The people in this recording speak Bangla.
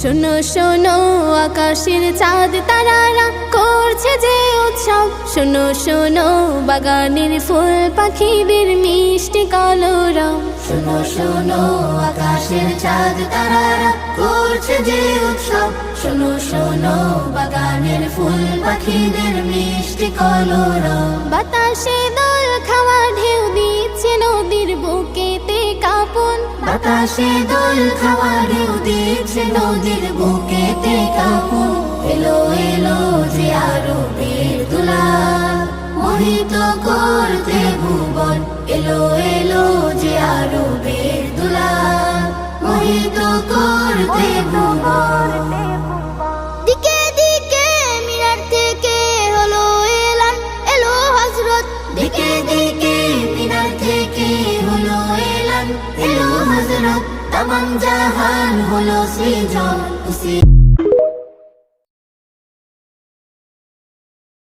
শোনো শোনো আকাশের চাঁদ তারারা করছে যে উৎসব। শোনো শোনো বাগানের ফুল পাখিদের মিষ্টি কলরব। শোনো শোনো আকাশের চাঁদ তারারা করছে যে উৎসব। শোনো শোনো বাগানের ফুল পাখিদের মিষ্টি কলরব। বাতাসে দোল খাওয়া ঢেউ দিচ্ছে নদীর বুকেতে কাঁপন। বাতাসে দোল খাওয়া ঢেউ দিচ্ছে নদীর বুকেতে কাঁপন। এলো এলো যে আরবের দুলাল মোহিত করতে ভুবন। এলো এলো যে আরবের দুলাল মোহিত করতে ভুবন। দিকে দিকে মিনার থেকে হলো এলান, এলো হযরত। দিকে দিকে মিনার থেকে হলো এলান, এলো হযরত। তামাম জাহান হলো সৃজন।